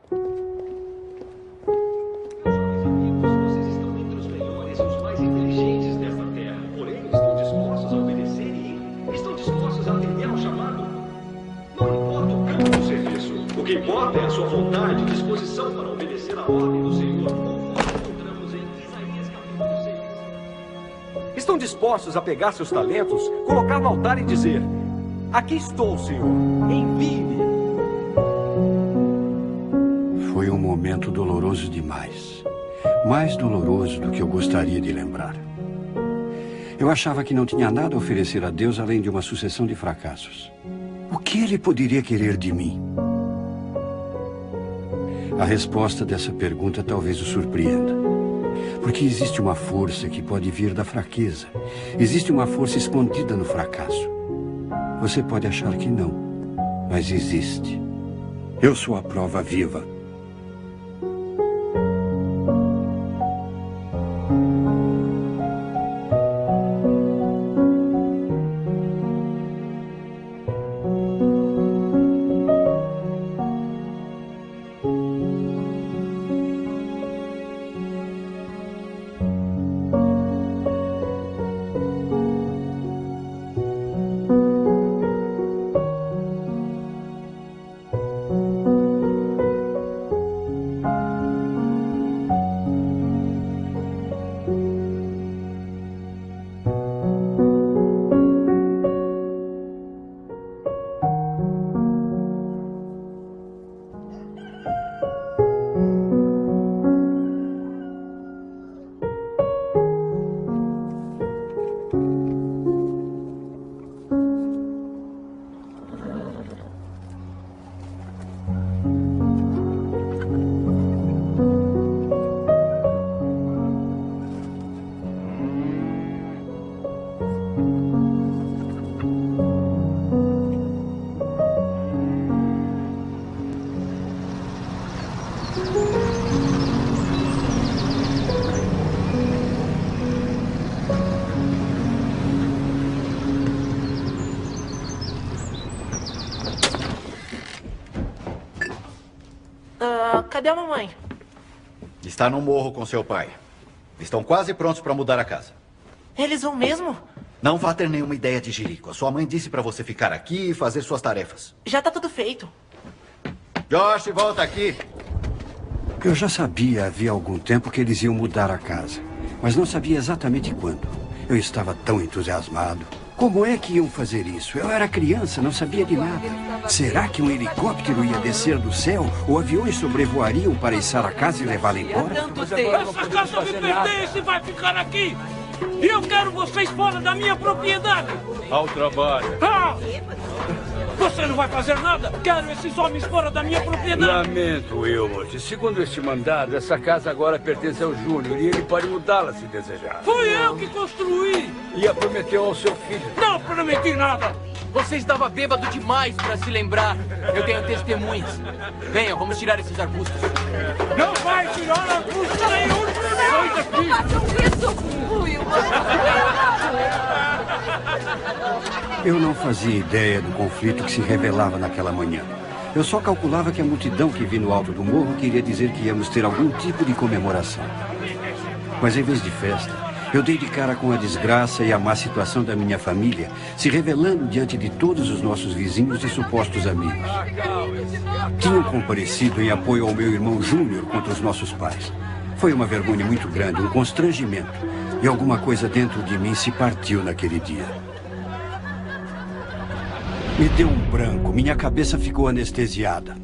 Vocês estão entre os melhores e os mais inteligentes desta terra. Porém, estão dispostos a obedecer e estão dispostos a atender ao chamado. Não importa o campo do serviço. O que importa é a sua vontade e disposição para obedecer à ordem do Senhor, conforme encontramos em Isaías capítulo 6. Estão dispostos a pegar seus talentos, colocar no altar e dizer: aqui estou, Senhor, envie-me. Foi um momento doloroso demais. Mais doloroso do que eu gostaria de lembrar. Eu achava que não tinha nada a oferecer a Deus além de uma sucessão de fracassos. O que ele poderia querer de mim? A resposta dessa pergunta talvez o surpreenda. Porque existe uma força que pode vir da fraqueza. Existe uma força escondida no fracasso. Você pode achar que não, mas existe. Eu sou a prova viva. Cadê a mamãe? Está no morro com seu pai. Estão quase prontos para mudar a casa. Eles vão mesmo? Não vá ter nenhuma ideia de jirico. A sua mãe disse para você ficar aqui e fazer suas tarefas. Já tá tudo feito. Josh, volta aqui. Eu já sabia havia algum tempo que eles iam mudar a casa, mas não sabia exatamente quando. Eu estava tão entusiasmado. Como é que iam fazer isso? Eu era criança, não sabia de nada. Será que um helicóptero ia descer do céu? Ou aviões sobrevoariam para içar a casa e levá-la embora? Essa casa me pertence e vai ficar aqui! E eu quero vocês fora da minha propriedade! Ao trabalho. Ah! Você não vai fazer nada? Quero esses homens fora da minha propriedade! Lamento, Wilmot. Segundo este mandado, essa casa agora pertence ao Júnior e ele pode mudá-la se desejar. Fui eu que construí! E a prometeu ao seu filho. Não prometi nada! Você estava bêbado demais para se lembrar. Eu tenho testemunhas. Venham, vamos tirar esses arbustos. Não vai tirar arbusto nenhum! Sai daqui! Façam isso, Wilmot! Eu não fazia ideia do conflito que se revelava naquela manhã. Eu só calculava que a multidão que vi no alto do morro queria dizer que íamos ter algum tipo de comemoração. Mas em vez de festa, eu dei de cara com a desgraça e a má situação da minha família, se revelando diante de todos os nossos vizinhos e supostos amigos. Tinham comparecido em apoio ao meu irmão Júnior contra os nossos pais. Foi uma vergonha muito grande, um constrangimento. E alguma coisa dentro de mim se partiu naquele dia. Me deu um branco, minha cabeça ficou anestesiada.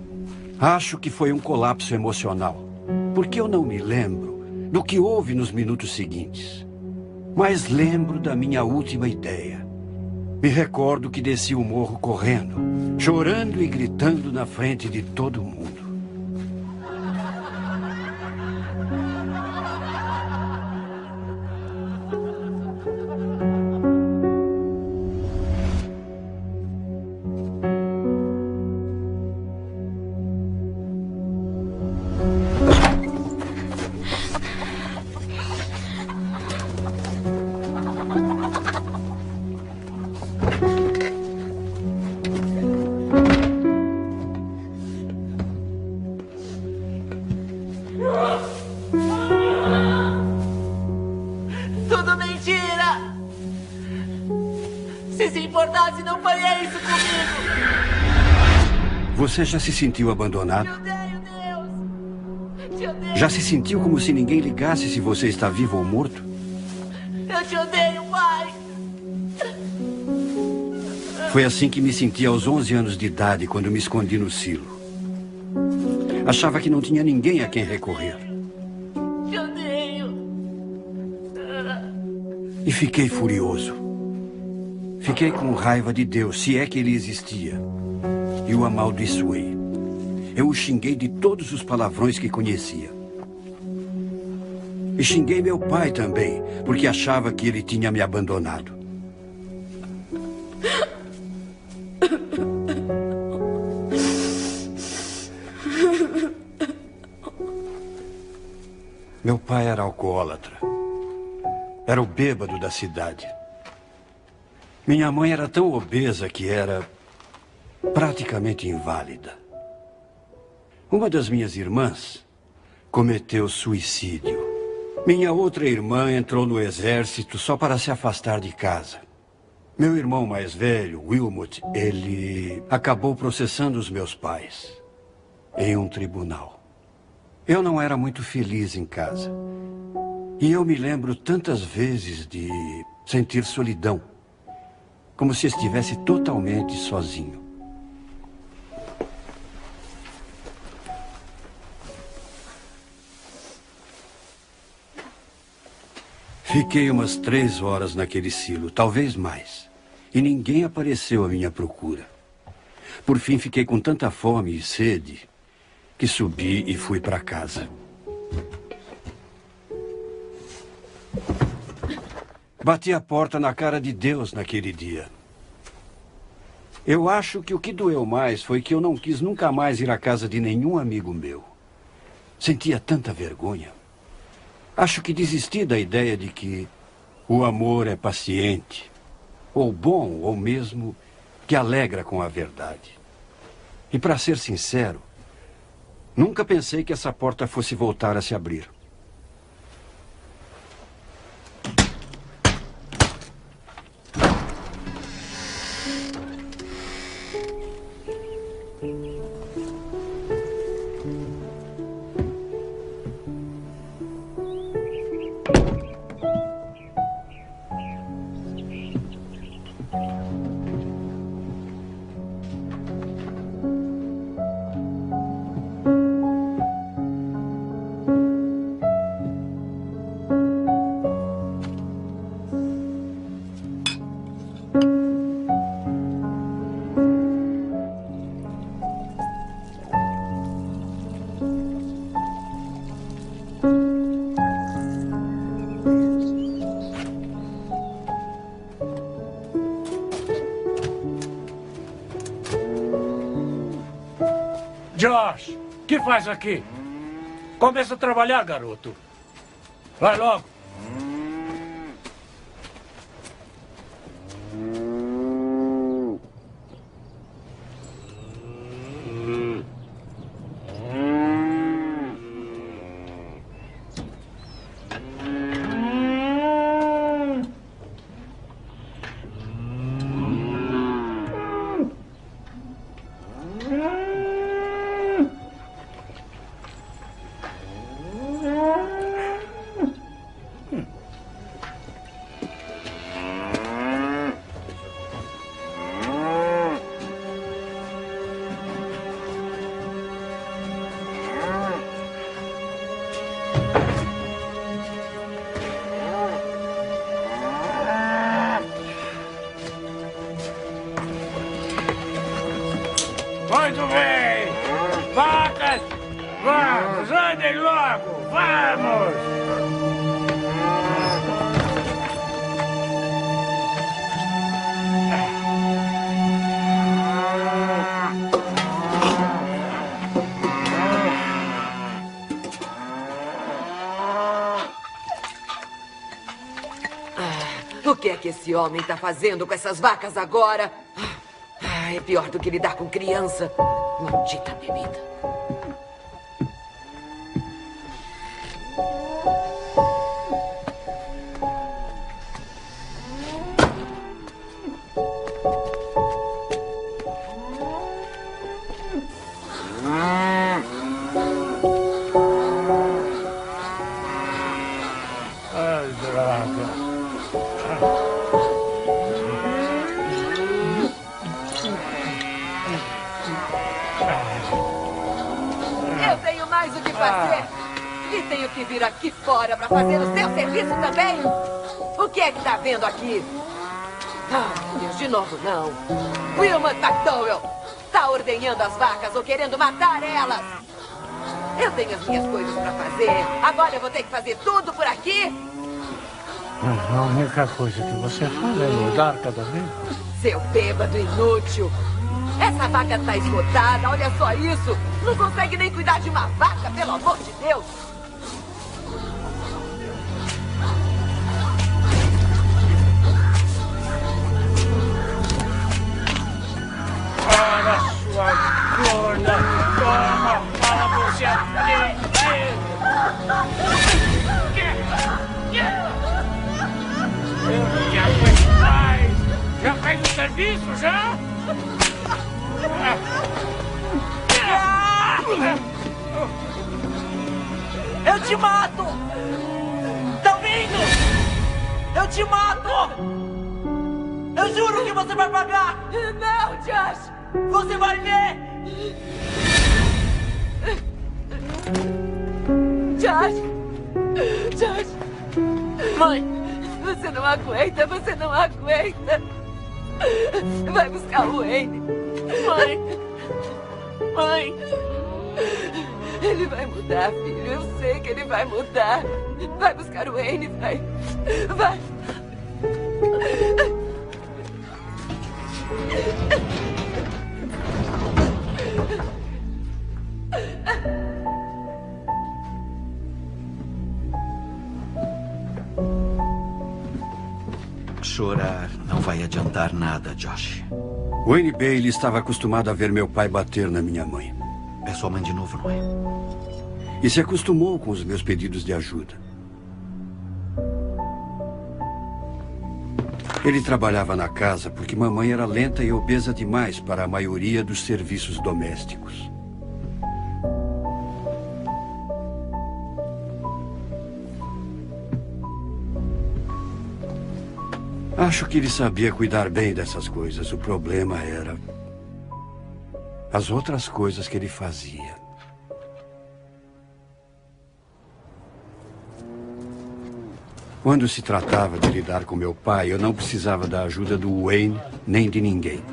Acho que foi um colapso emocional, porque eu não me lembro do que houve nos minutos seguintes. Mas lembro da minha última ideia. Me recordo que desci o morro correndo, chorando e gritando na frente de todo mundo. Se importasse, não faria isso comigo. Você já se sentiu abandonado? Te odeio, Deus. Te odeio. Já se sentiu como se ninguém ligasse se você está vivo ou morto? Eu te odeio, pai. Foi assim que me senti aos 11 anos de idade, quando me escondi no silo. Achava que não tinha ninguém a quem recorrer. Te odeio. E fiquei furioso. Fiquei com raiva de Deus, se é que ele existia. E o amaldiçoei. Eu o xinguei de todos os palavrões que conhecia. E xinguei meu pai também, porque achava que ele tinha me abandonado. Meu pai era alcoólatra. Era o bêbado da cidade. Minha mãe era tão obesa que era praticamente inválida. Uma das minhas irmãs cometeu suicídio. Minha outra irmã entrou no exército só para se afastar de casa. Meu irmão mais velho, Wilmot, ele acabou processando os meus pais em um tribunal. Eu não era muito feliz em casa. E eu me lembro tantas vezes de sentir solidão, como se estivesse totalmente sozinho. Fiquei umas 3 horas naquele silo, talvez mais. E ninguém apareceu à minha procura. Por fim, fiquei com tanta fome e sede que subi e fui para casa. Bati a porta na cara de Deus naquele dia. Eu acho que o que doeu mais foi que eu não quis nunca mais ir à casa de nenhum amigo meu. Sentia tanta vergonha. Acho que desisti da ideia de que o amor é paciente, ou bom, ou mesmo que alegra com a verdade. E para ser sincero, nunca pensei que essa porta fosse voltar a se abrir. Josh, o que faz aqui? Começa a trabalhar, garoto. Vai logo. Muito bem! Vacas! Vamos, andem logo! Vamos! O que é que esse homem está fazendo com essas vacas agora? É pior do que lidar com criança. Maldita bebida. Eu tenho mais o que fazer. E tenho que vir aqui fora para fazer o seu serviço também. O que é que tá vendo aqui? Ah, meu Deus, de novo não. Wilmot McDowell tá ordenhando as vacas ou querendo matar elas. Eu tenho as minhas coisas para fazer. Agora eu vou ter que fazer tudo por aqui? A única coisa que você faz é mudar cada vez. Seu bêbado inútil. Essa vaca tá esgotada, olha só isso. Não consegue nem cuidar de uma vaca, pelo amor de Deus. Para sua gorda, toma, para você Eu não te aguento mais. Já fez o serviço, já? Eu te mato! Tá ouvindo? Eu te mato! Eu juro que você vai pagar! Não, Josh! Você vai ver! Josh! Josh! Mãe! Você não aguenta, você não aguenta! Vai buscar o Wayne! Mãe! Mãe! Ele vai mudar, filho. Eu sei que ele vai mudar. Vai buscar o Wayne, vai. Vai. Chorar não vai adiantar nada, Josh. Wayne Bailey estava acostumado a ver meu pai bater na minha mãe. É sua mãe de novo, não é? E se acostumou com os meus pedidos de ajuda. Ele trabalhava na casa porque mamãe era lenta e obesa demais para a maioria dos serviços domésticos. Acho que ele sabia cuidar bem dessas coisas. O problema era as outras coisas que ele fazia. Quando se tratava de lidar com meu pai, eu não precisava da ajuda do Wayne nem de ninguém.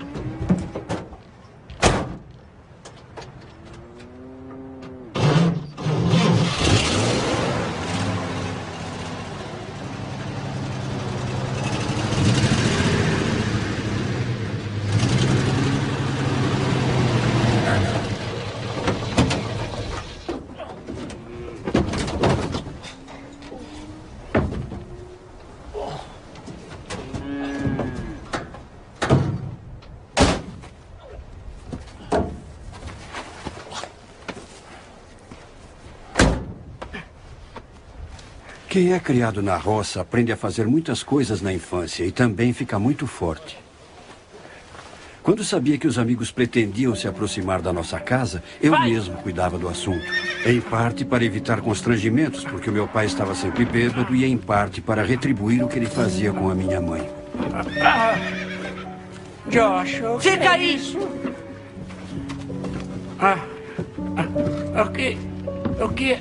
Quem é criado na roça aprende a fazer muitas coisas na infância e também fica muito forte. Quando sabia que os amigos pretendiam se aproximar da nossa casa, eu mesmo cuidava do assunto. Em parte para evitar constrangimentos, porque o meu pai estava sempre bêbado, e em parte para retribuir o que ele fazia com a minha mãe. Josh, Fica aí! O que?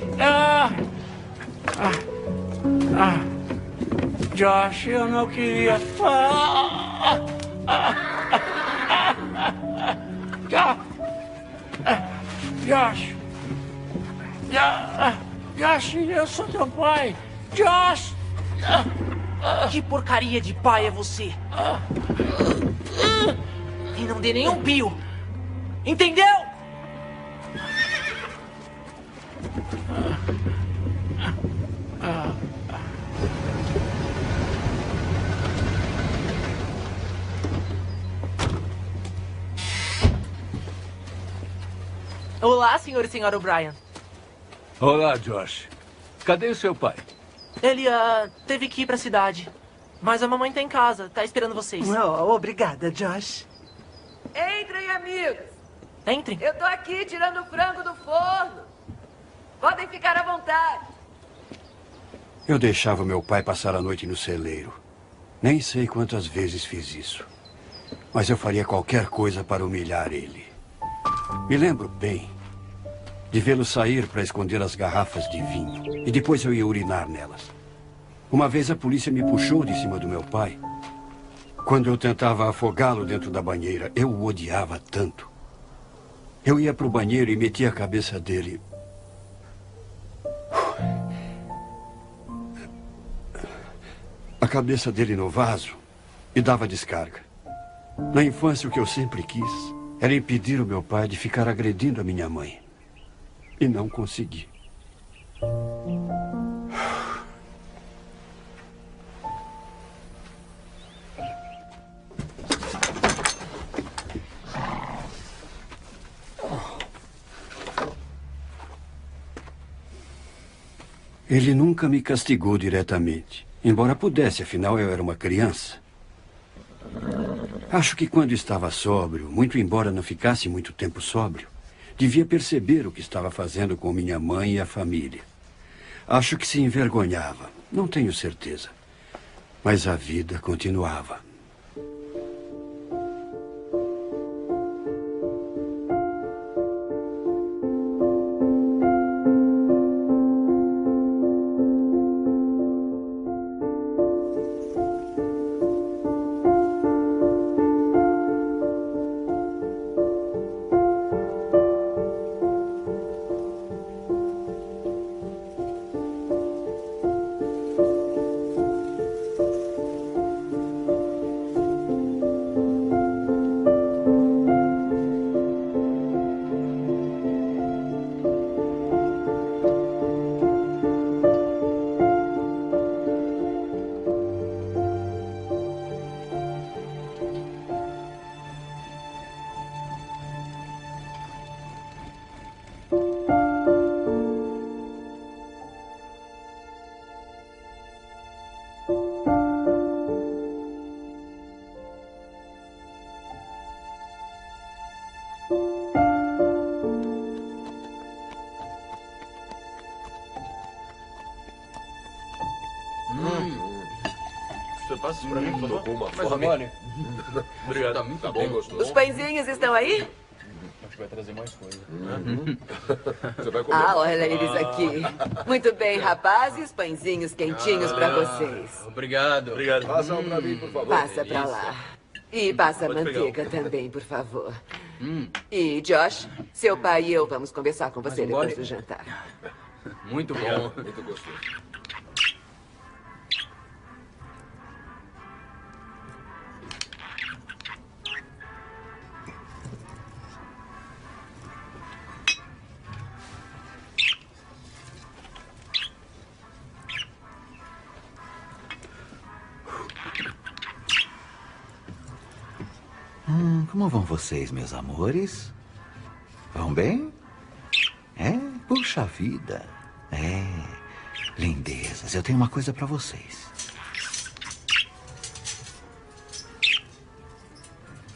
Josh, eu não queria. Josh, eu sou teu pai. Josh! Que porcaria de pai é você? E não dê nenhum pio. Entendeu? Olá, senhor e senhora O'Brien. Olá, Josh. Cadê o seu pai? Ele, teve que ir pra cidade. Mas a mamãe tá em casa, tá esperando vocês. Oh, obrigada, Josh. Entrem, amigos. Entrem. Eu tô aqui tirando o frango do forno. Podem ficar à vontade. Eu deixava meu pai passar a noite no celeiro. Nem sei quantas vezes fiz isso. Mas eu faria qualquer coisa para humilhar ele. Me lembro bem de vê-lo sair para esconder as garrafas de vinho. E depois eu ia urinar nelas. Uma vez a polícia me puxou de cima do meu pai. Quando eu tentava afogá-lo dentro da banheira, eu o odiava tanto. Eu ia para o banheiro e metia a cabeça dele. A cabeça dele no vaso e dava descarga. Na infância, o que eu sempre quis era impedir o meu pai de ficar agredindo a minha mãe. E não consegui. Ele nunca me castigou diretamente, embora pudesse, afinal eu era uma criança. Acho que quando estava sóbrio, muito embora não ficasse muito tempo sóbrio, devia perceber o que estava fazendo com minha mãe e a família. Acho que se envergonhava, não tenho certeza. Mas a vida continuava. Você passa isso pra mim, por favor? Tô com uma Mais fome. mole. Obrigado. Tá muito bem bom. gostoso. Os pãezinhos estão aí? Acho que vai trazer mais coisa. Você vai comer. Ah, olha eles aqui. Muito bem, rapazes, pãezinhos quentinhos pra vocês. Obrigado. Obrigado. Passa um pra mim, por favor. Passa pra lá. E passa a Pode pegar manteiga também, por favor. E, Josh, seu pai e eu vamos conversar com você depois do jantar. Muito Obrigado. bom. Muito gostoso. Como vão vocês, meus amores? Vão bem? É? Puxa vida. É. Lindezas, eu tenho uma coisa pra vocês.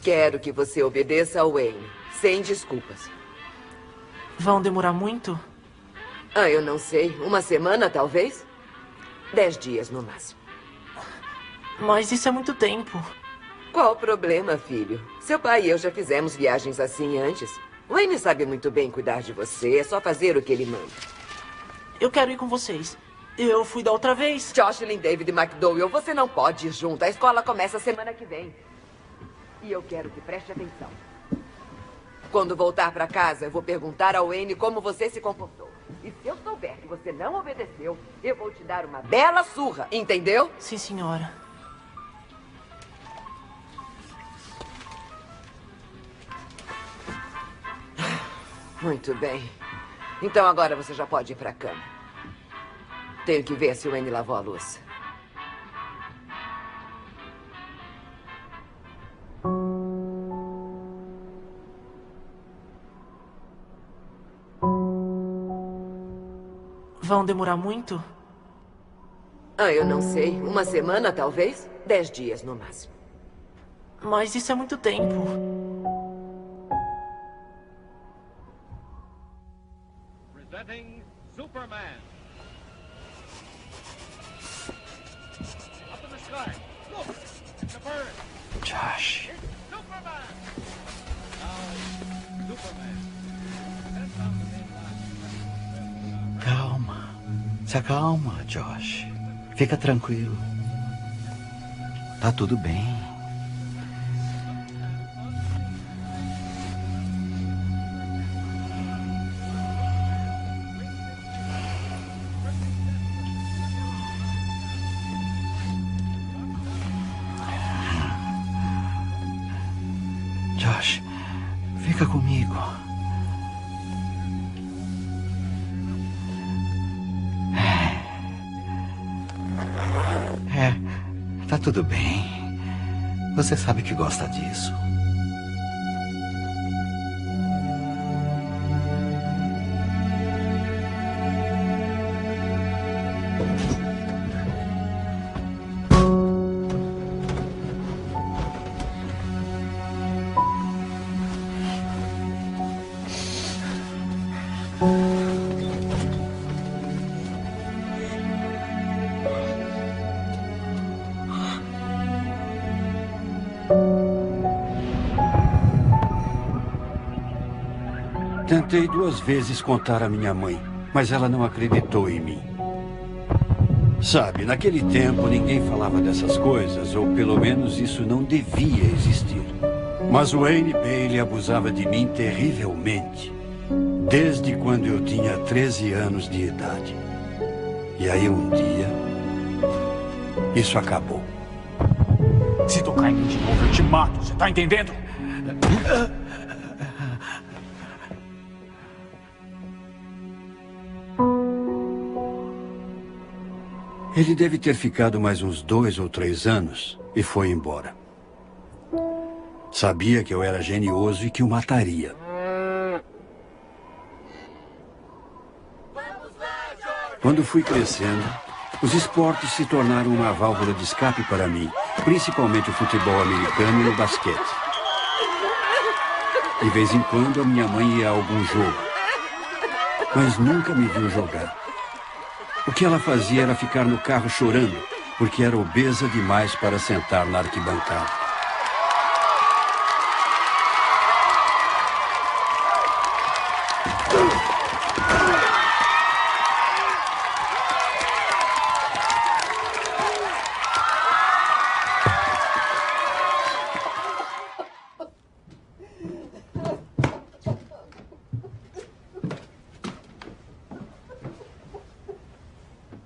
Quero que você obedeça ao Wayne, sem desculpas. Vão demorar muito? Ah, eu não sei. Uma semana, talvez? 10 dias, no máximo. Mas isso é muito tempo. Qual o problema, filho? Seu pai e eu já fizemos viagens assim antes. Wayne sabe muito bem cuidar de você. É só fazer o que ele manda. Eu quero ir com vocês. Eu fui da outra vez. Jocelyn, David e McDowell, você não pode ir junto. A escola começa semana que vem. E eu quero que preste atenção. Quando voltar pra casa, eu vou perguntar ao Wayne como você se comportou. E se eu souber que você não obedeceu, eu vou te dar uma bela surra, entendeu? Sim, senhora. Muito bem. Então agora você já pode ir pra cama. Tenho que ver se o Wayne lavou a louça. Vão demorar muito? Ah, eu não sei. Uma semana, talvez? 10 dias, no máximo. Mas isso é muito tempo. Presenting Superman. Up in the sky. Look! It's a bird. Josh. It's Superman! Now, Superman. Sent down the main line. Se acalma, Josh. Fica tranquilo. Tá tudo bem. Josh, fica comigo. Tá tudo bem. Você sabe que gosta disso. Tentei 2 vezes contar à minha mãe, mas ela não acreditou em mim. Sabe, naquele tempo ninguém falava dessas coisas, ou pelo menos isso não devia existir. Mas o Wayne Bailey abusava de mim terrivelmente, desde quando eu tinha 13 anos de idade. E aí um dia, isso acabou. Se tocar em mim de novo, eu te mato, você tá entendendo? Ele deve ter ficado mais uns 2 ou 3 anos e foi embora. Sabia que eu era genioso e que o mataria. Quando fui crescendo, os esportes se tornaram uma válvula de escape para mim, principalmente o futebol americano e o basquete. De vez em quando, a minha mãe ia a algum jogo, mas nunca me viu jogar. O que ela fazia era ficar no carro chorando, porque era obesa demais para sentar na arquibancada.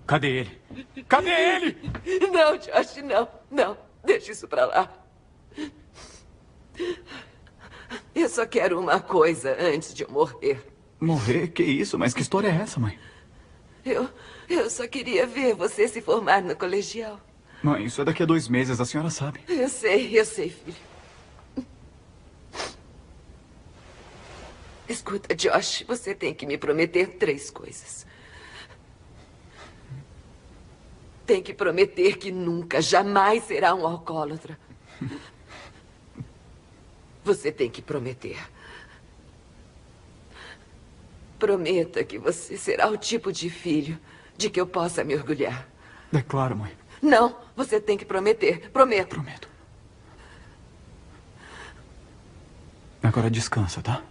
Cadê ele? Cadê ele? Não, Josh, não. Não, deixa isso pra lá. Eu só quero uma coisa antes de eu morrer. Morrer? Que isso? Mas que história é essa, mãe? Eu só queria ver você se formar no colegial. Mãe, isso é daqui a 2 meses, a senhora sabe. Eu sei, filho. Escuta, Josh, você tem que me prometer 3 coisas. Tem que prometer que nunca, jamais será um alcoólatra. Você tem que prometer. Prometa que você será o tipo de filho de que eu possa me orgulhar. É claro, mãe. Não, você tem que prometer. Prometo. Prometo. Agora descansa, tá?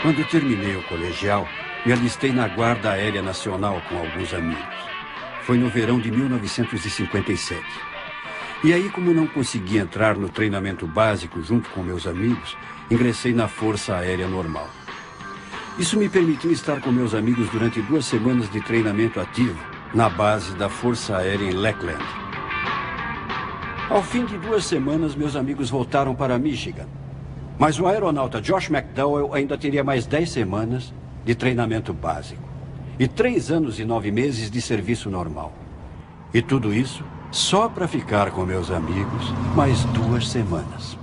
Quando terminei o colegial, me alistei na Guarda Aérea Nacional com alguns amigos. Foi no verão de 1957. E aí, como não consegui entrar no treinamento básico junto com meus amigos, ingressei na Força Aérea Normal. Isso me permitiu estar com meus amigos durante 2 semanas de treinamento ativo na base da Força Aérea em Lackland. Ao fim de 2 semanas, meus amigos voltaram para Michigan. Mas o aeronauta Josh McDowell ainda teria mais 10 semanas de treinamento básico e 3 anos e 9 meses de serviço normal. E tudo isso só para ficar com meus amigos mais 2 semanas.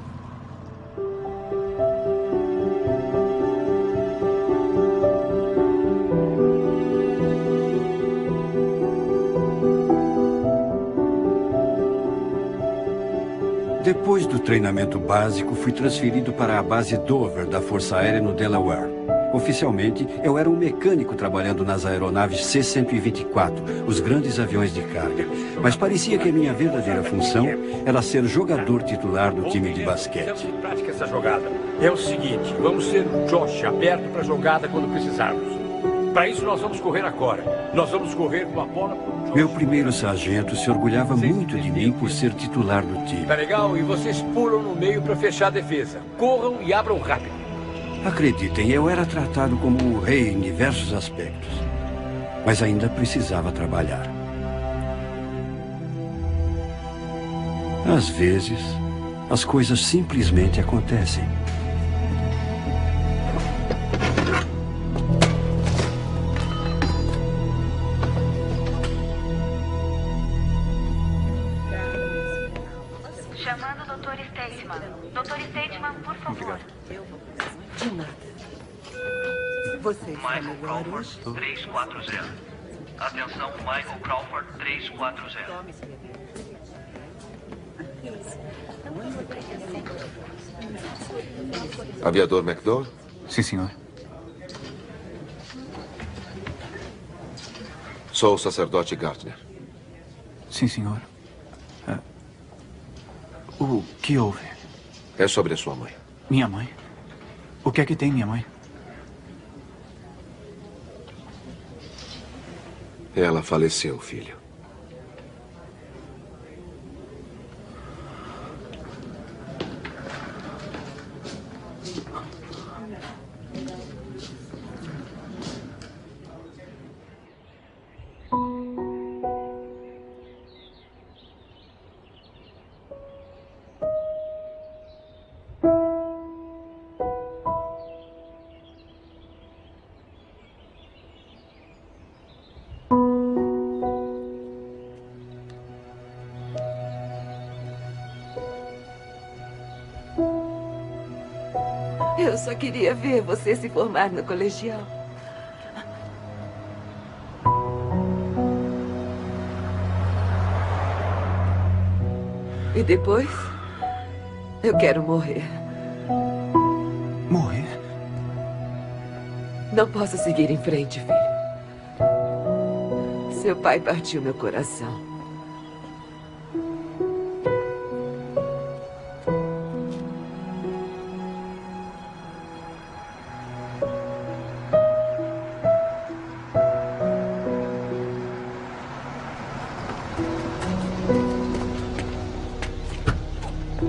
Depois do treinamento básico, fui transferido para a base Dover da Força Aérea no Delaware. Oficialmente, eu era um mecânico trabalhando nas aeronaves C-124, os grandes aviões de carga. Mas parecia que a minha verdadeira função era ser jogador titular do time de basquete. Prática essa jogada. É o seguinte, vamos ser um Josh aberto para jogada quando precisarmos. Para isso, nós vamos correr agora. Nós vamos correr com a bola pro Josh. Meu primeiro sargento se orgulhava muito de mim por ser titular do time. Tá legal? E vocês pulam no meio para fechar a defesa. Corram e abram rápido. Acreditem, eu era tratado como um rei em diversos aspectos. Mas ainda precisava trabalhar. Às vezes, as coisas simplesmente acontecem. Chamando o Dr. Stateman. Dr. Stateman, por favor. De nada. Você está Michael melhor Crawford, hoje? 340. Atenção, Michael Crawford, 340. Aviador McDowell? Sim, senhor. Sou o sacerdote Gardner. Sim, senhor. O que houve? É sobre a sua mãe. Minha mãe? O que é que tem, minha mãe? Ela faleceu, filho. Eu só queria ver você se formar no colegial. E depois, eu quero morrer. Morrer? Não posso seguir em frente, filho. Seu pai partiu meu coração.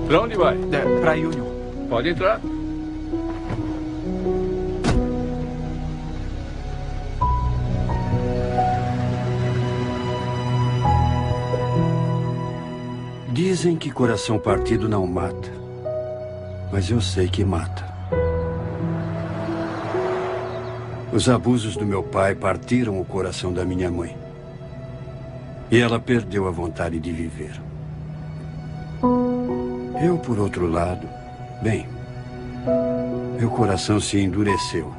Pra onde vai? Pra Union. Pode entrar. Dizem que coração partido não mata. Mas eu sei que mata. Os abusos do meu pai partiram o coração da minha mãe. E ela perdeu a vontade de viver. Eu, por outro lado, bem, meu coração se endureceu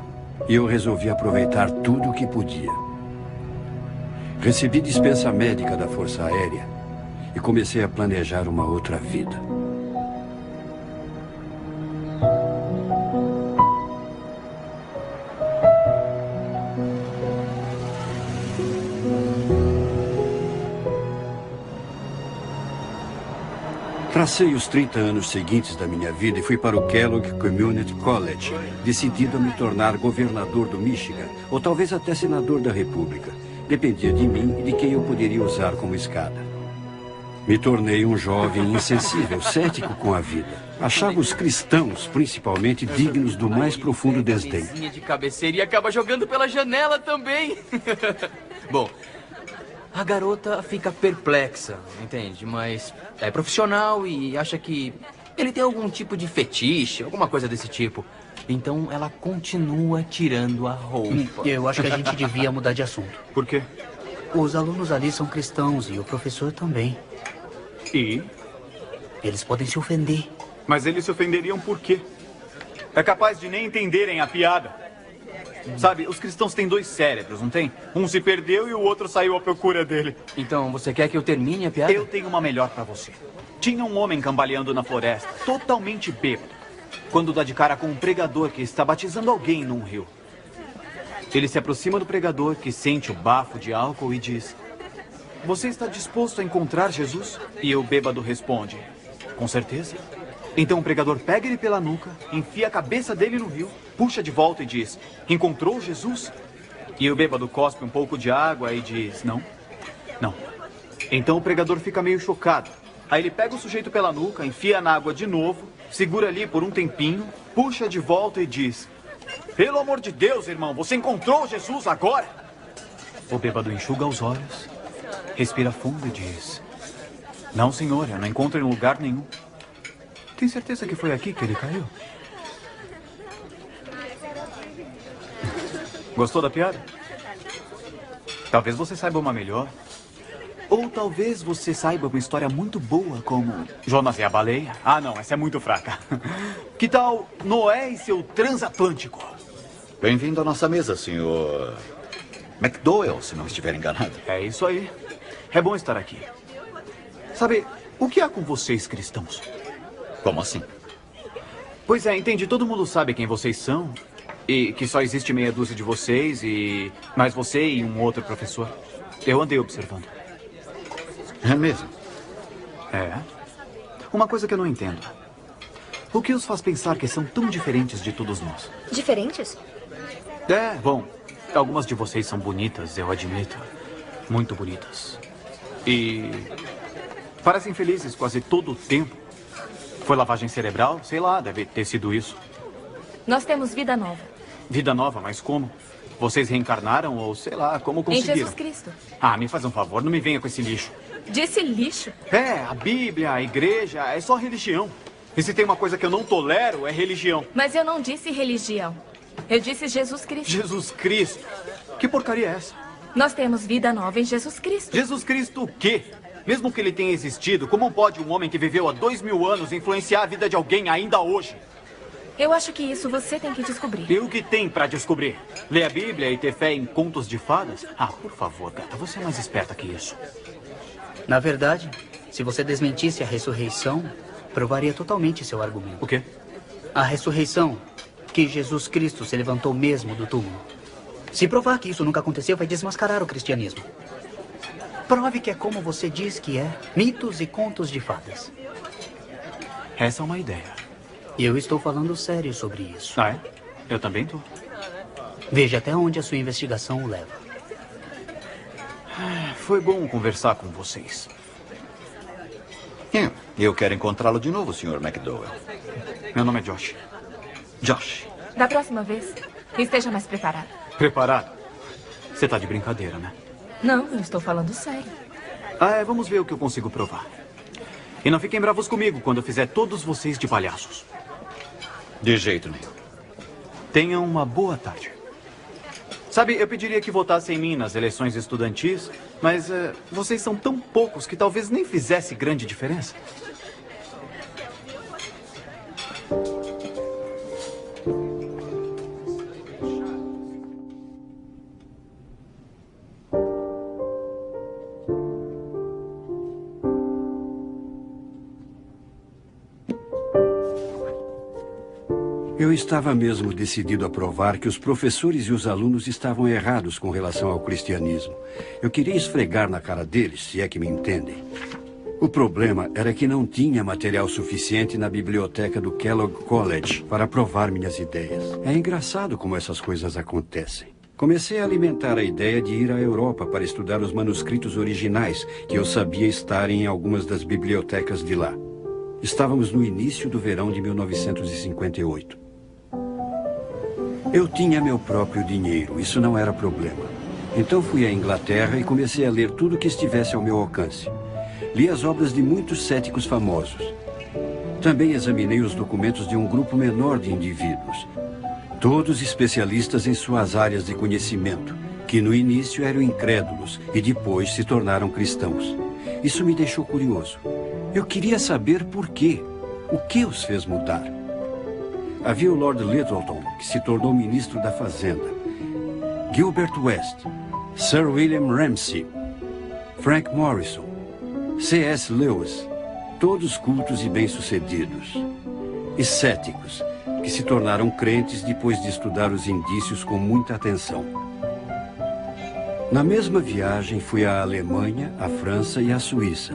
e eu resolvi aproveitar tudo o que podia. Recebi dispensa médica da Força Aérea e comecei a planejar uma outra vida. Tracei os 30 anos seguintes da minha vida e fui para o Kellogg Community College, decidido a me tornar governador do Michigan, ou talvez até senador da República. Dependia de mim e de quem eu poderia usar como escada. Me tornei um jovem insensível, cético com a vida. Achava os cristãos, principalmente, dignos do mais profundo desdém. De cabeceira e acaba jogando pela janela também. Bom, a garota fica perplexa, entende? Mas é profissional e acha que ele tem algum tipo de fetiche, alguma coisa desse tipo. Então ela continua tirando a roupa. Eu acho que a gente devia mudar de assunto. Por quê? Os alunos ali são cristãos e o professor também. E? Eles podem se ofender. Mas eles se ofenderiam por quê? É capaz de nem entenderem a piada. Sabe, os cristãos têm dois cérebros, não tem? Um se perdeu e o outro saiu à procura dele. Então, você quer que eu termine a piada? Eu tenho uma melhor pra você. Tinha um homem cambaleando na floresta, totalmente bêbado, quando dá de cara com um pregador que está batizando alguém num rio. Ele se aproxima do pregador, que sente o bafo de álcool, e diz: você está disposto a encontrar Jesus? E o bêbado responde: com certeza. Então o pregador pega ele pela nuca, enfia a cabeça dele no rio, puxa de volta e diz: encontrou Jesus? E o bêbado cospe um pouco de água e diz: não, não. Então o pregador fica meio chocado. Aí ele pega o sujeito pela nuca, enfia na água de novo, segura ali por um tempinho, puxa de volta e diz: pelo amor de Deus, irmão, você encontrou Jesus agora? O bêbado enxuga os olhos, respira fundo e diz: não, senhor, eu não encontro em lugar nenhum. Tem certeza que foi aqui que ele caiu? Gostou da piada? Talvez você saiba uma melhor. Ou talvez você saiba uma história muito boa como Jonas e a baleia. Ah, não, essa é muito fraca. Que tal Noé e seu transatlântico? Bem-vindo à nossa mesa, senhor McDowell, se não estiver enganado. É isso aí. É bom estar aqui. Sabe, o que há com vocês, cristãos? Como assim? Pois é, entendi. Todo mundo sabe quem vocês são. E que só existe meia dúzia de vocês e... mais você e um outro professor. Eu andei observando. É mesmo? É. Uma coisa que eu não entendo. O que os faz pensar que são tão diferentes de todos nós? Diferentes? É, bom, algumas de vocês são bonitas, eu admito. Muito bonitas. E... parecem felizes quase todo o tempo. Foi lavagem cerebral? Sei lá, deve ter sido isso. Nós temos vida nova. Vida nova, mas como? Vocês reencarnaram ou sei lá, como conseguiram? Em Jesus Cristo. Ah, me faz um favor, não me venha com esse lixo. Disse lixo? É, a Bíblia, a igreja, é só religião. E se tem uma coisa que eu não tolero, é religião. Mas eu não disse religião. Eu disse Jesus Cristo. Jesus Cristo? Que porcaria é essa? Nós temos vida nova em Jesus Cristo. Jesus Cristo o quê? Mesmo que ele tenha existido, como pode um homem que viveu há 2000 anos influenciar a vida de alguém ainda hoje? Eu acho que isso você tem que descobrir. E o que tem pra descobrir? Ler a Bíblia e ter fé em contos de fadas? Ah, por favor, gata, você é mais esperta que isso. Na verdade, se você desmentisse a ressurreição, provaria totalmente seu argumento. O quê? A ressurreição, que Jesus Cristo se levantou mesmo do túmulo. Se provar que isso nunca aconteceu, vai desmascarar o cristianismo. Prove que é como você diz que é, mitos e contos de fadas. Essa é uma ideia. E eu estou falando sério sobre isso. Ah, é? Eu também tô. Veja até onde a sua investigação o leva. Foi bom conversar com vocês. Eu quero encontrá-lo de novo, Sr. McDowell. Meu nome é Josh. Josh. Da próxima vez, esteja mais preparado. Preparado? Você tá de brincadeira, né? Não, eu estou falando sério. Ah, é, vamos ver o que eu consigo provar. E não fiquem bravos comigo quando eu fizer todos vocês de palhaços. De jeito nenhum. Tenham uma boa tarde. Sabe, eu pediria que votassem em mim nas eleições estudantis, mas vocês são tão poucos que talvez nem fizesse grande diferença. Eu estava mesmo decidido a provar que os professores e os alunos estavam errados com relação ao cristianismo. Eu queria esfregar na cara deles, se é que me entendem. O problema era que não tinha material suficiente na biblioteca do Kellogg College para provar minhas ideias. É engraçado como essas coisas acontecem. Comecei a alimentar a ideia de ir à Europa para estudar os manuscritos originais que eu sabia estar em algumas das bibliotecas de lá. Estávamos no início do verão de 1958. Eu tinha meu próprio dinheiro, isso não era problema. Então fui à Inglaterra e comecei a ler tudo que estivesse ao meu alcance. Li as obras de muitos céticos famosos. Também examinei os documentos de um grupo menor de indivíduos, todos especialistas em suas áreas de conhecimento, que no início eram incrédulos e depois se tornaram cristãos. Isso me deixou curioso. Eu queria saber por quê. O que os fez mudar? Havia o Lord Lyttelton, que se tornou ministro da Fazenda. Gilbert West, Sir William Ramsay, Frank Morrison, C.S. Lewis, todos cultos e bem-sucedidos. E céticos, que se tornaram crentes depois de estudar os indícios com muita atenção. Na mesma viagem, fui à Alemanha, à França e à Suíça.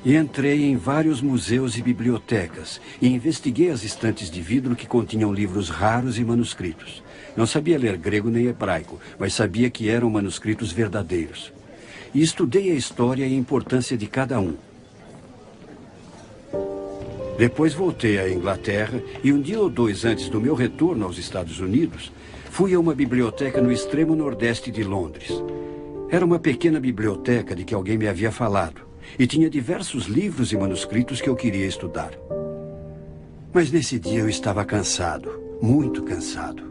E entrei em vários museus e bibliotecas e investiguei as estantes de vidro que continham livros raros e manuscritos. Não sabia ler grego nem hebraico, mas sabia que eram manuscritos verdadeiros. E estudei a história e a importância de cada um. Depois voltei à Inglaterra e um dia ou dois antes do meu retorno aos Estados Unidos, fui a uma biblioteca no extremo nordeste de Londres. Era uma pequena biblioteca de que alguém me havia falado. E tinha diversos livros e manuscritos que eu queria estudar. Mas nesse dia eu estava cansado, muito cansado.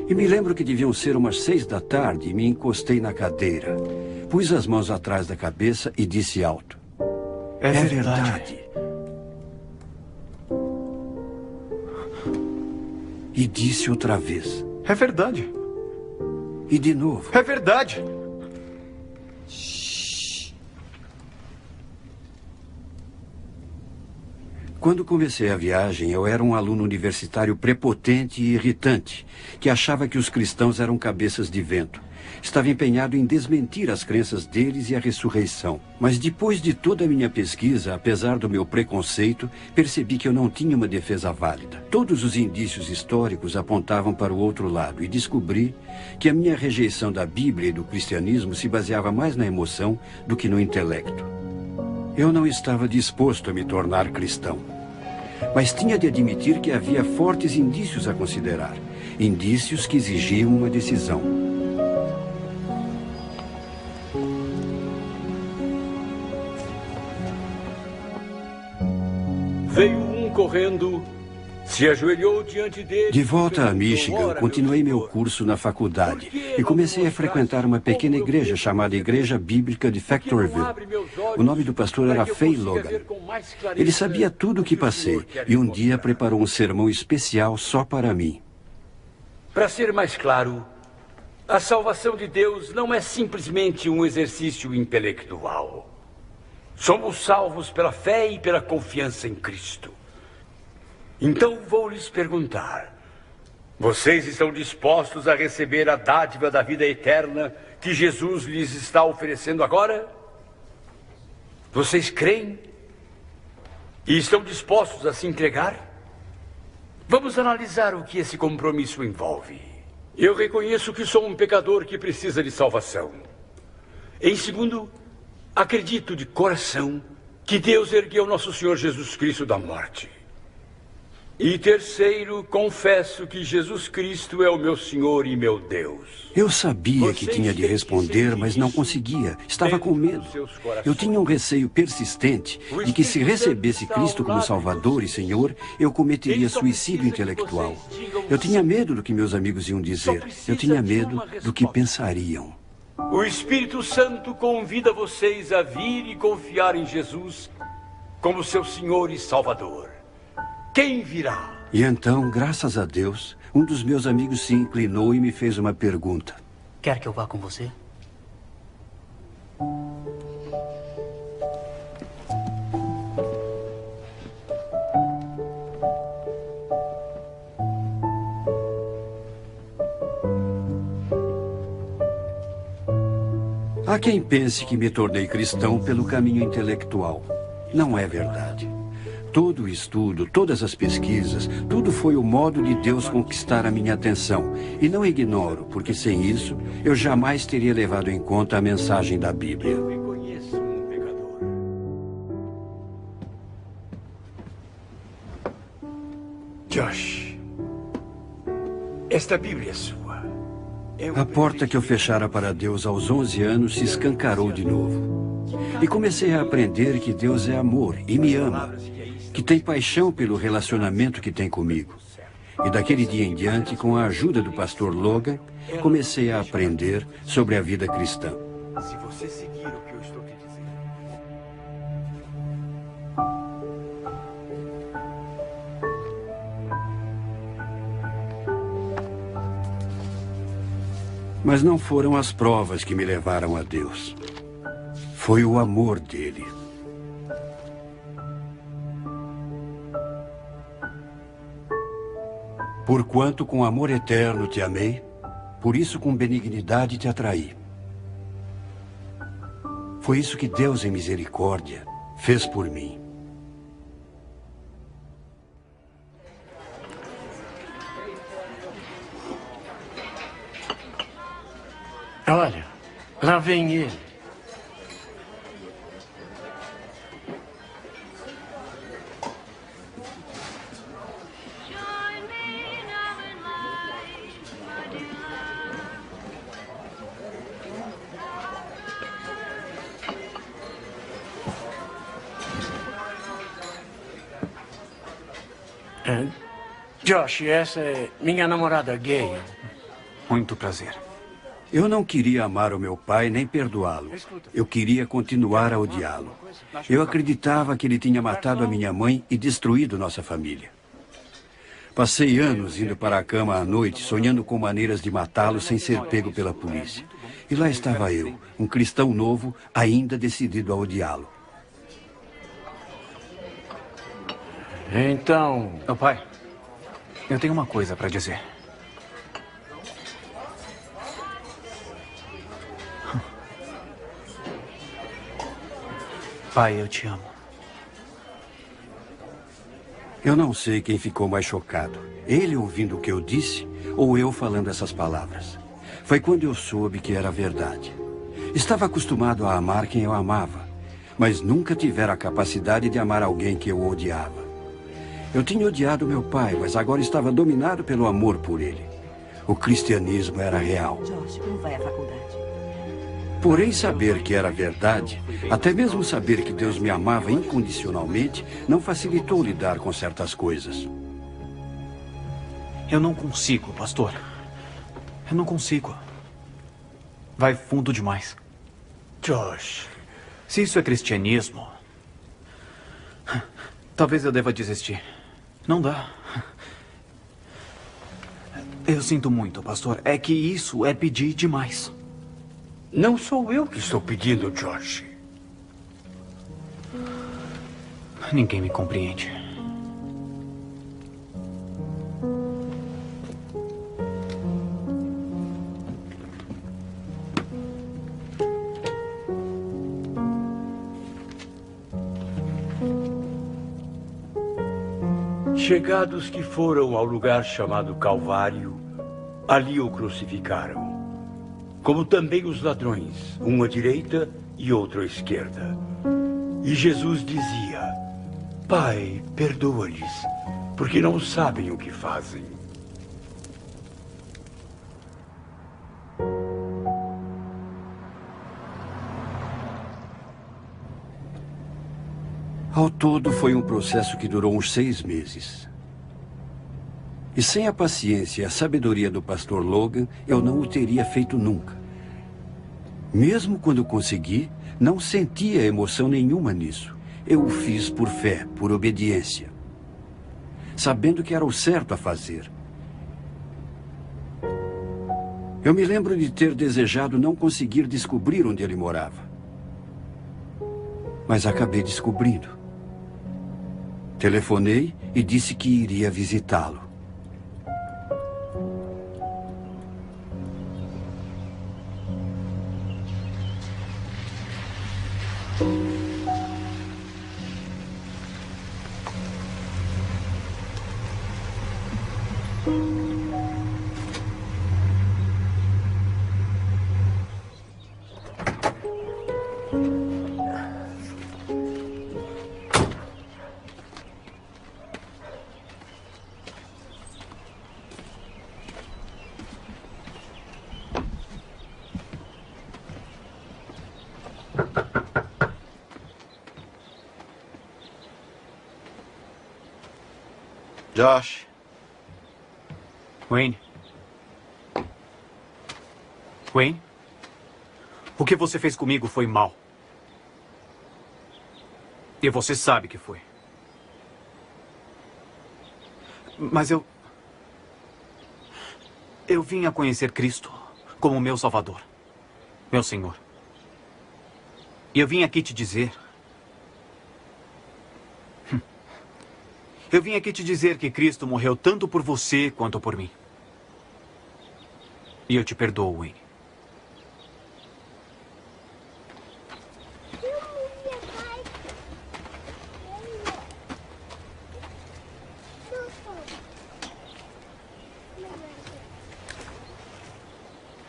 E me lembro que deviam ser umas 6 da tarde e me encostei na cadeira. Pus as mãos atrás da cabeça e disse alto: É verdade. E disse outra vez: É verdade. E de novo: É verdade. Quando comecei a viagem, eu era um aluno universitário prepotente e irritante, que achava que os cristãos eram cabeças de vento. Estava empenhado em desmentir as crenças deles e a ressurreição. Mas depois de toda a minha pesquisa, apesar do meu preconceito, percebi que eu não tinha uma defesa válida. Todos os indícios históricos apontavam para o outro lado e descobri que a minha rejeição da Bíblia e do cristianismo se baseava mais na emoção do que no intelecto. Eu não estava disposto a me tornar cristão. Mas tinha de admitir que havia fortes indícios a considerar. Indícios que exigiam uma decisão. Veio um correndo, se ajoelhou diante dele. De volta a Michigan, continuei meu curso na faculdade e comecei a frequentar uma pequena igreja chamada Igreja Bíblica de Factorville. O nome do pastor era Fay Logan. Ele sabia tudo o que passei e um dia preparou um sermão especial só para mim. Para ser mais claro, a salvação de Deus não é simplesmente um exercício intelectual. Somos salvos pela fé e pela confiança em Cristo. Então vou lhes perguntar: vocês estão dispostos a receber a dádiva da vida eterna que Jesus lhes está oferecendo agora? Vocês creem? E estão dispostos a se entregar? Vamos analisar o que esse compromisso envolve. Eu reconheço que sou um pecador que precisa de salvação. Em segundo, acredito de coração que Deus ergueu nosso Senhor Jesus Cristo da morte. E terceiro, confesso que Jesus Cristo é o meu Senhor e meu Deus. Eu sabia que tinha de responder, mas não conseguia. Estava com medo. Eu tinha um receio persistente de que se recebesse Cristo como Salvador e Senhor, eu cometeria suicídio intelectual. Eu tinha medo do que meus amigos iam dizer. Eu tinha medo do que pensariam. O Espírito Santo convida vocês a vir e confiar em Jesus como seu Senhor e Salvador. Quem virá? E então, graças a Deus, um dos meus amigos se inclinou e me fez uma pergunta. Quer que eu vá com você? Há quem pense que me tornei cristão pelo caminho intelectual. Não é verdade. Todo o estudo, todas as pesquisas, tudo foi o modo de Deus conquistar a minha atenção. E não ignoro, porque sem isso, eu jamais teria levado em conta a mensagem da Bíblia. Eu reconheço um pecador. Josh, esta Bíblia é sua. A porta que eu fechara para Deus aos 11 anos se escancarou de novo. E comecei a aprender que Deus é amor e me ama, que tem paixão pelo relacionamento que tem comigo. E daquele dia em diante, com a ajuda do pastor Logan, comecei a aprender sobre a vida cristã. Se você seguir o que eu estou te dizendo. Mas não foram as provas que me levaram a Deus. Foi o amor dele. Porquanto com amor eterno te amei, Por isso, com benignidade, te atraí. Foi isso que Deus, em misericórdia, fez por mim. Olha, lá vem ele. Josh, essa é minha namorada gay. Muito prazer. Eu não queria amar o meu pai nem perdoá-lo. Eu queria continuar a odiá-lo. Eu acreditava que ele tinha matado a minha mãe e destruído nossa família. Passei anos indo para a cama à noite, sonhando com maneiras de matá-lo sem ser pego pela polícia. E lá estava eu, um cristão novo, ainda decidido a odiá-lo. Então... Meu pai, eu tenho uma coisa para dizer. Pai, eu te amo. Eu não sei quem ficou mais chocado. Ele ouvindo o que eu disse ou eu falando essas palavras. Foi quando eu soube que era verdade. Estava acostumado a amar quem eu amava, mas nunca tivera a capacidade de amar alguém que eu odiava. Eu tinha odiado meu pai, mas agora estava dominado pelo amor por ele. O cristianismo era real. Josh, não vai à faculdade. Porém, saber que era verdade, até mesmo saber que Deus me amava incondicionalmente, não facilitou lidar com certas coisas. Eu não consigo, pastor. Eu não consigo. Vai fundo demais. Josh. Se isso é cristianismo, talvez eu deva desistir. Não dá. Eu sinto muito, pastor. É que isso é pedir demais. Não sou eu que estou pedindo, Josh. Ninguém me compreende. Chegados que foram ao lugar chamado Calvário, ali o crucificaram. Como também os ladrões, um à direita e outro à esquerda. E Jesus dizia: Pai, perdoa-lhes, porque não sabem o que fazem. Ao todo, foi um processo que durou uns 6 meses. E sem a paciência e a sabedoria do pastor Logan, eu não o teria feito nunca. Mesmo quando consegui, não sentia emoção nenhuma nisso. Eu o fiz por fé, por obediência. Sabendo que era o certo a fazer. Eu me lembro de ter desejado não conseguir descobrir onde ele morava. Mas acabei descobrindo. Telefonei e disse que iria visitá-lo. Josh. Wayne. Wayne? O que você fez comigo foi mal. E você sabe que foi. Mas eu vim a conhecer Cristo como meu Salvador, meu Senhor. E eu vim aqui te dizer... Eu vim aqui te dizer que Cristo morreu tanto por você quanto por mim. E eu te perdoo, Wayne.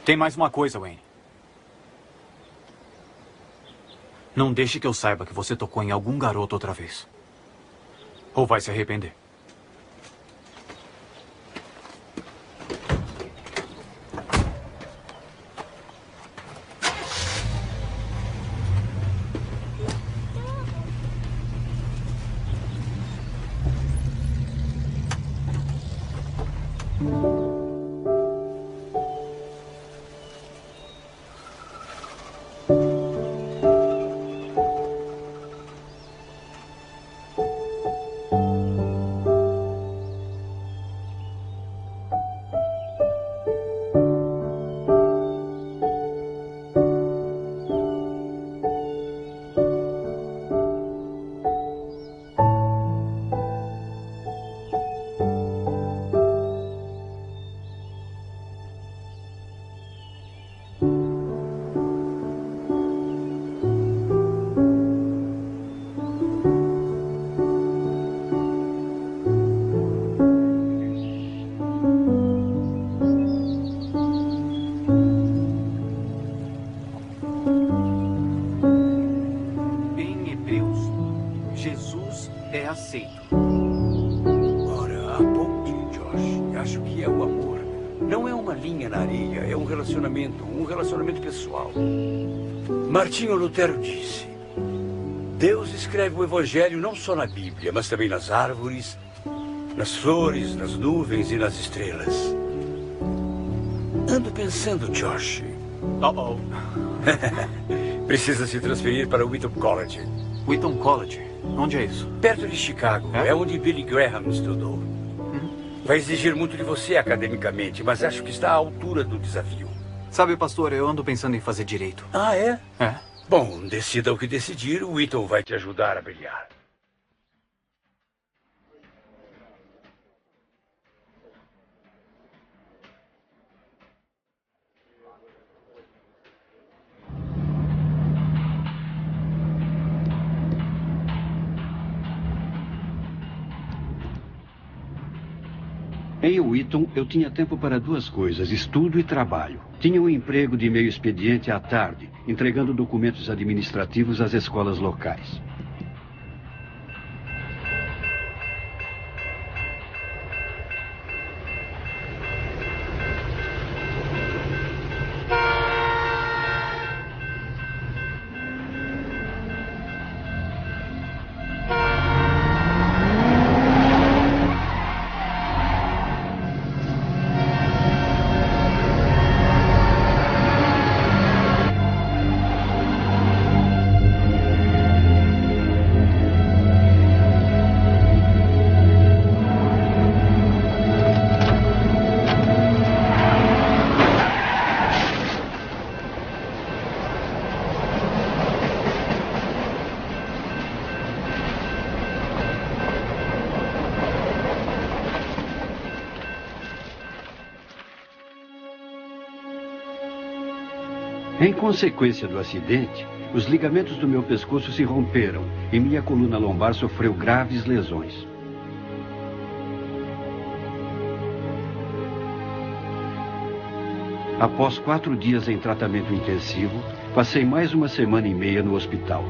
Tem mais uma coisa, Wayne. Não deixe que eu saiba que você tocou em algum garoto outra vez. Ou vai se arrepender. Martinho Lutero disse: Deus escreve o Evangelho não só na Bíblia, mas também nas árvores, nas flores, nas nuvens e nas estrelas. Ando pensando, Josh. Precisa se transferir para o Wheaton College. Wheaton College? Onde é isso? Perto de Chicago. É onde Billy Graham estudou. Vai exigir muito de você academicamente, mas acho que está à altura do desafio. Sabe, pastor, eu ando pensando em fazer direito. Ah, é? É. Bom, decida o que decidir, o Wheaton vai te ajudar a brilhar. Em Wheaton, eu tinha tempo para duas coisas, estudo e trabalho. Tinha um emprego de meio expediente à tarde, entregando documentos administrativos às escolas locais. Em consequência do acidente, os ligamentos do meu pescoço se romperam e minha coluna lombar sofreu graves lesões. Após 4 dias em tratamento intensivo, passei mais 1 semana e meia no hospital.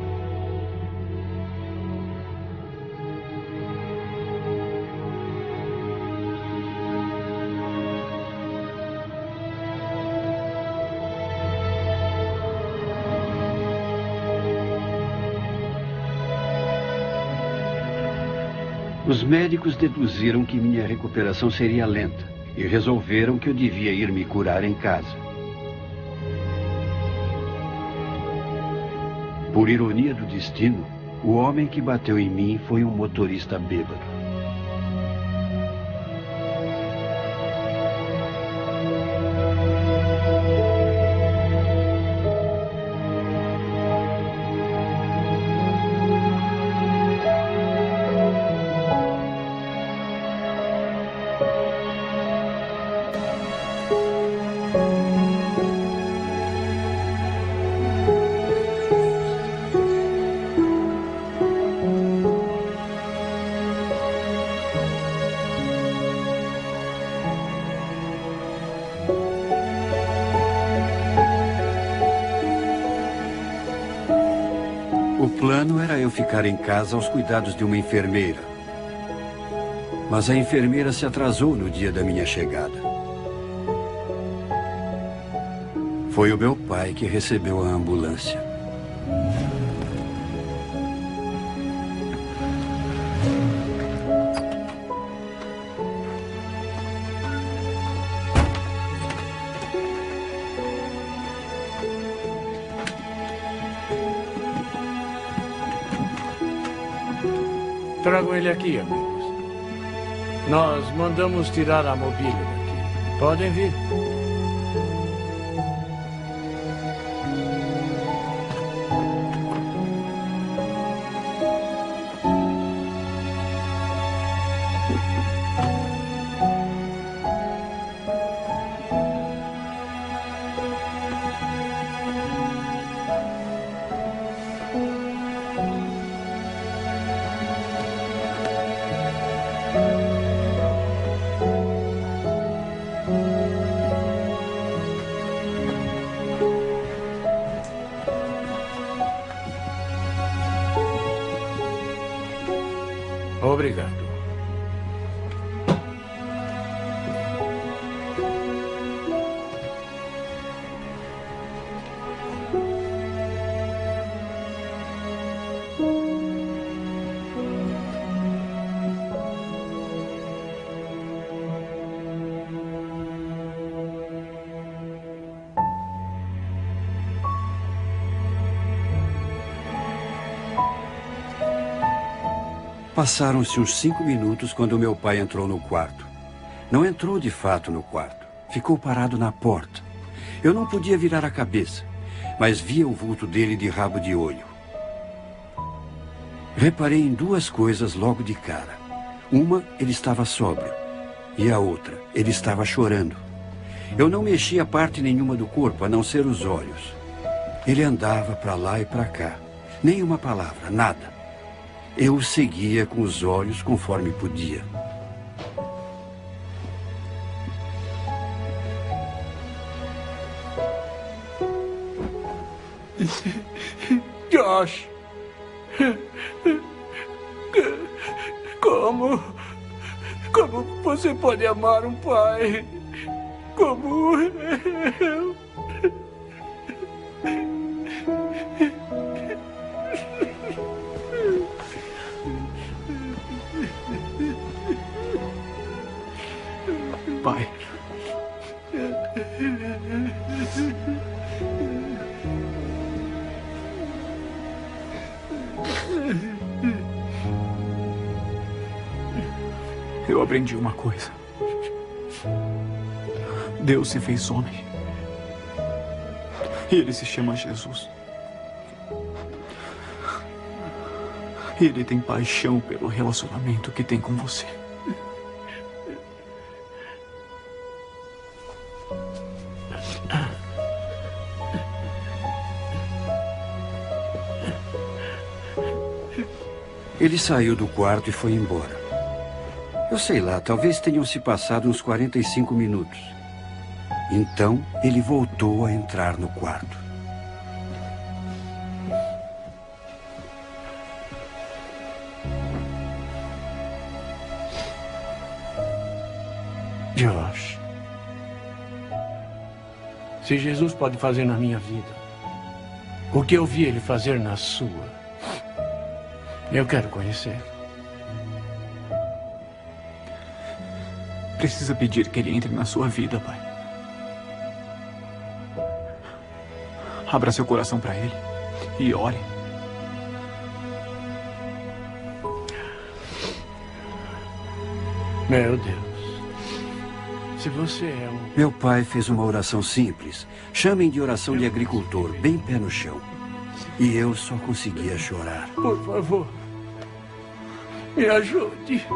Os médicos deduziram que minha recuperação seria lenta e resolveram que eu devia ir me curar em casa. Por ironia do destino, o homem que bateu em mim foi um motorista bêbado. O plano era eu ficar em casa aos cuidados de uma enfermeira. Mas a enfermeira se atrasou no dia da minha chegada. Foi o meu pai que recebeu a ambulância. Tragam ele aqui, amigos. Nós mandamos tirar a mobília daqui. Podem vir. Obrigado. Passaram-se uns 5 minutos quando meu pai entrou no quarto. Não entrou de fato no quarto. Ficou parado na porta. Eu não podia virar a cabeça, mas via o vulto dele de rabo de olho. Reparei em 2 coisas logo de cara. Uma, ele estava sóbrio. E a outra, ele estava chorando. Eu não mexia parte nenhuma do corpo, a não ser os olhos. Ele andava para lá e para cá. Nem uma palavra, nada. Eu o seguia com os olhos conforme podia. Josh. Como você pode amar um pai como eu? Pai. Eu aprendi uma coisa. Deus se fez homem. E ele se chama Jesus. E ele tem paixão pelo relacionamento que tem com você. Ele saiu do quarto e foi embora. Eu sei lá, talvez tenham se passado uns 45 minutos. Então, ele voltou a entrar no quarto. Josh, se Jesus pode fazer na minha vida o que eu vi ele fazer na sua, eu quero conhecer. Precisa pedir que ele entre na sua vida, pai. Abra seu coração para ele e ore. Meu Deus. Se você é um... Meu pai fez uma oração simples. Chamem de oração de agricultor, bem pé no chão. E eu só conseguia chorar. Por favor, me ajude.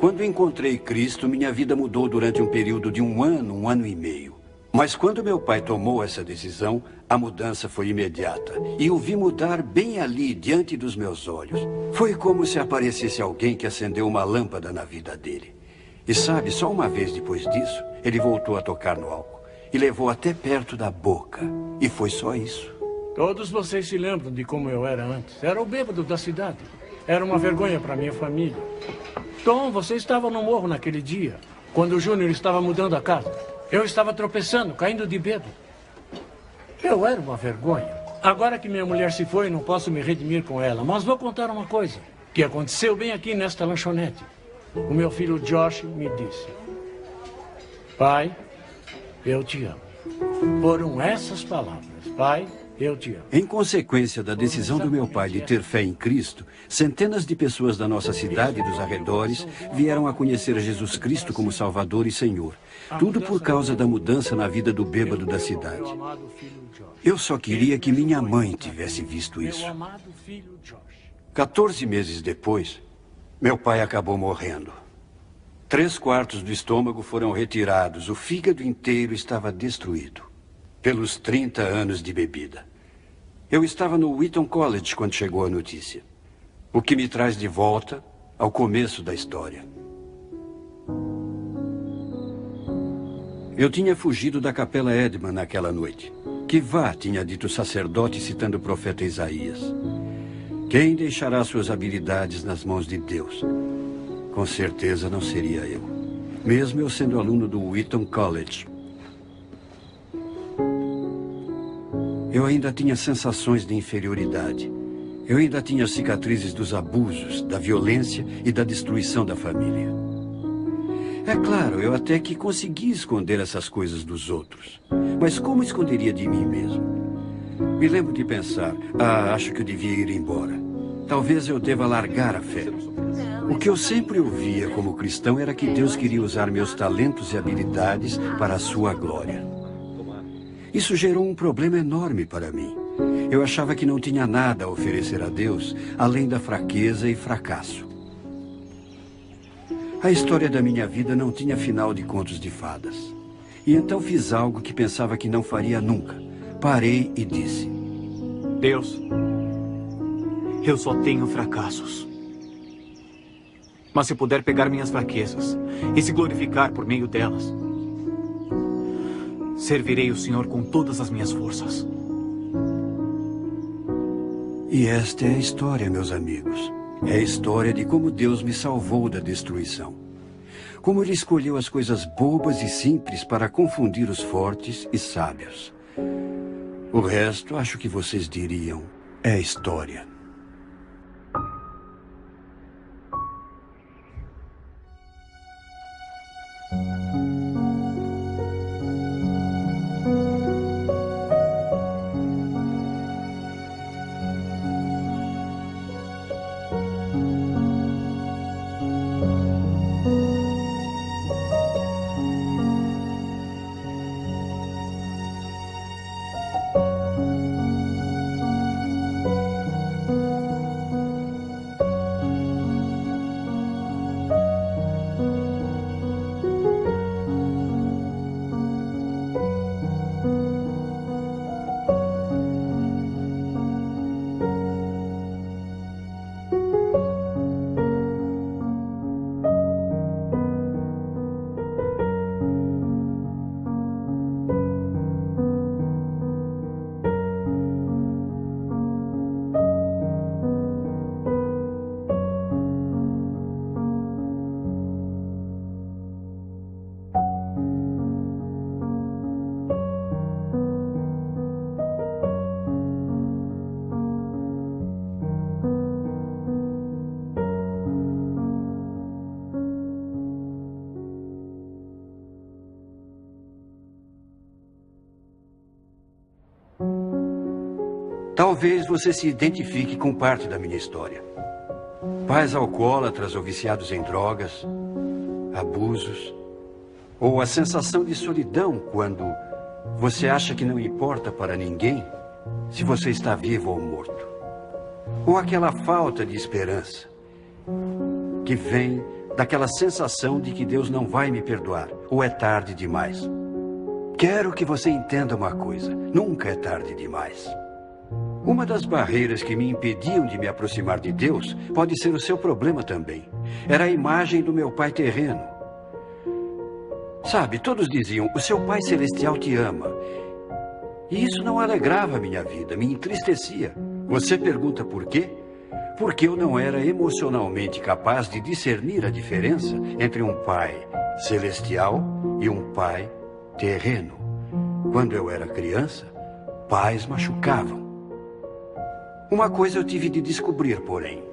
Quando encontrei Cristo, minha vida mudou durante um período de um ano e meio. Mas quando meu pai tomou essa decisão, a mudança foi imediata. E o vi mudar bem ali, diante dos meus olhos. Foi como se aparecesse alguém que acendeu uma lâmpada na vida dele. E sabe, só uma vez depois disso, ele voltou a tocar no álcool. E levou até perto da boca. E foi só isso. Todos vocês se lembram de como eu era antes. Era o bêbado da cidade. Era uma vergonha para minha família. Tom, você estava no morro naquele dia, quando o Júnior estava mudando a casa. Eu estava tropeçando, caindo de bêbado. Eu era uma vergonha. Agora que minha mulher se foi, não posso me redimir com ela. Mas vou contar uma coisa que aconteceu bem aqui nesta lanchonete. O meu filho Josh me disse: pai, eu te amo. Foram essas palavras. Pai, eu te amo. Em consequência da decisão do meu pai de ter fé em Cristo, centenas de pessoas da nossa cidade e dos arredores vieram a conhecer Jesus Cristo como Salvador e Senhor. Tudo por causa da mudança na vida do bêbado da cidade. Eu só queria que minha mãe tivesse visto isso. 14 meses depois, meu pai acabou morrendo. 3/4 do estômago foram retirados, o fígado inteiro estava destruído. Pelos 30 anos de bebida. Eu estava no Wheaton College quando chegou a notícia. O que me traz de volta ao começo da história. Eu tinha fugido da Capela Edman naquela noite. Que vá, tinha dito o sacerdote citando o profeta Isaías. Quem deixará suas habilidades nas mãos de Deus? Com certeza não seria eu. Mesmo eu sendo aluno do Wheaton College. Eu ainda tinha sensações de inferioridade. Eu ainda tinha cicatrizes dos abusos, da violência e da destruição da família. É claro, eu até que consegui esconder essas coisas dos outros. Mas como esconderia de mim mesmo? Me lembro de pensar, acho que eu devia ir embora. Talvez eu deva largar a fé. O que eu sempre ouvia como cristão era que Deus queria usar meus talentos e habilidades para a sua glória. Isso gerou um problema enorme para mim. Eu achava que não tinha nada a oferecer a Deus, além da fraqueza e fracasso. A história da minha vida não tinha final de contos de fadas. E então fiz algo que pensava que não faria nunca. Parei e disse: Deus, eu só tenho fracassos. Mas se puder pegar minhas fraquezas e se glorificar por meio delas, servirei o Senhor com todas as minhas forças. E esta é a história, meus amigos. É a história de como Deus me salvou da destruição. Como Ele escolheu as coisas bobas e simples para confundir os fortes e sábios. O resto, acho que vocês diriam, é história. Talvez você se identifique com parte da minha história. Pais alcoólatras ou viciados em drogas, abusos, ou a sensação de solidão quando você acha que não importa para ninguém se você está vivo ou morto. Ou aquela falta de esperança que vem daquela sensação de que Deus não vai me perdoar, ou é tarde demais. Quero que você entenda uma coisa: nunca é tarde demais. Uma das barreiras que me impediam de me aproximar de Deus pode ser o seu problema também. Era a imagem do meu pai terreno. Sabe, todos diziam: o seu pai celestial te ama. E isso não alegrava a minha vida, me entristecia. Você pergunta por quê? Porque eu não era emocionalmente capaz de discernir a diferença entre um pai celestial e um pai terreno. Quando eu era criança, pais machucavam. Uma coisa eu tive de descobrir, porém,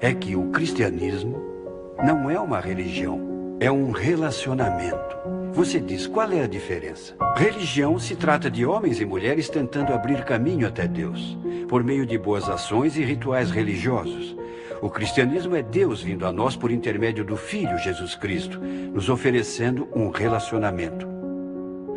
é que o cristianismo não é uma religião, é um relacionamento. Você diz, qual é a diferença? Religião se trata de homens e mulheres tentando abrir caminho até Deus, por meio de boas ações e rituais religiosos. O cristianismo é Deus vindo a nós por intermédio do Filho Jesus Cristo, nos oferecendo um relacionamento.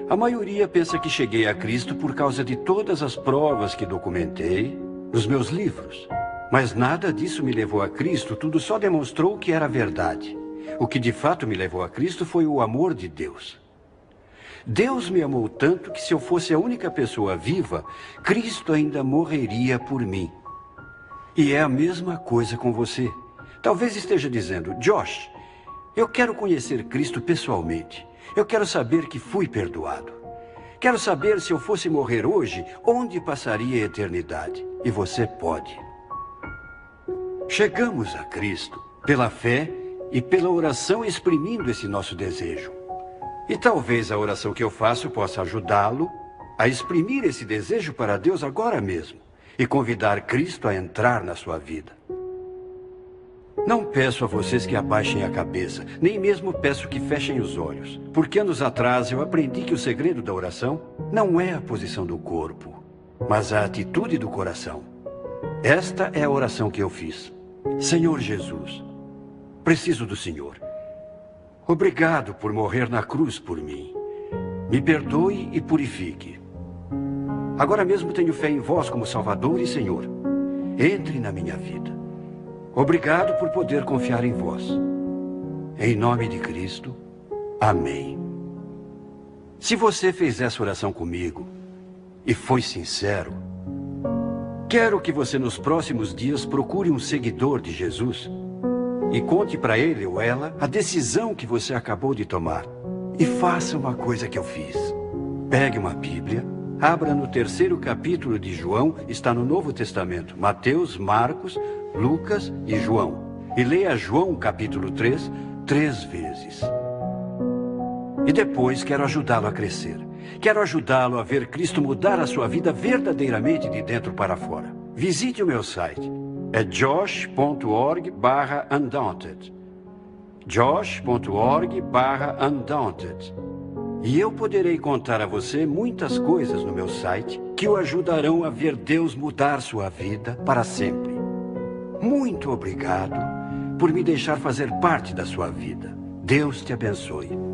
A maioria pensa que cheguei a Cristo por causa de todas as provas que documentei nos meus livros. Mas nada disso me levou a Cristo, tudo só demonstrou que era verdade. O que de fato me levou a Cristo foi o amor de Deus. Deus me amou tanto que se eu fosse a única pessoa viva, Cristo ainda morreria por mim. E é a mesma coisa com você. Talvez esteja dizendo, Josh, eu quero conhecer Cristo pessoalmente. Eu quero saber que fui perdoado. Quero saber, se eu fosse morrer hoje, onde passaria a eternidade. E você pode. Chegamos a Cristo pela fé e pela oração, exprimindo esse nosso desejo. E talvez a oração que eu faço possa ajudá-lo a exprimir esse desejo para Deus agora mesmo e convidar Cristo a entrar na sua vida. Não peço a vocês que abaixem a cabeça, nem mesmo peço que fechem os olhos, porque anos atrás eu aprendi que o segredo da oração não é a posição do corpo, mas a atitude do coração. Esta é a oração que eu fiz. Senhor Jesus, preciso do Senhor. Obrigado por morrer na cruz por mim. Me perdoe e purifique. Agora mesmo tenho fé em vós como Salvador e Senhor. Entre na minha vida. Obrigado por poder confiar em vós. Em nome de Cristo, amém. Se você fez essa oração comigo e foi sincero, quero que você nos próximos dias procure um seguidor de Jesus e conte para ele ou ela a decisão que você acabou de tomar. E faça uma coisa que eu fiz. Pegue uma Bíblia, abra no 3º capítulo de João, está no Novo Testamento, Mateus, Marcos, Lucas e João. E leia João capítulo 3, 3 vezes. E depois quero ajudá-lo a crescer. Quero ajudá-lo a ver Cristo mudar a sua vida verdadeiramente de dentro para fora. Visite o meu site. É josh.org/undaunted. josh.org/undaunted. E eu poderei contar a você muitas coisas no meu site que o ajudarão a ver Deus mudar sua vida para sempre. Muito obrigado por me deixar fazer parte da sua vida. Deus te abençoe.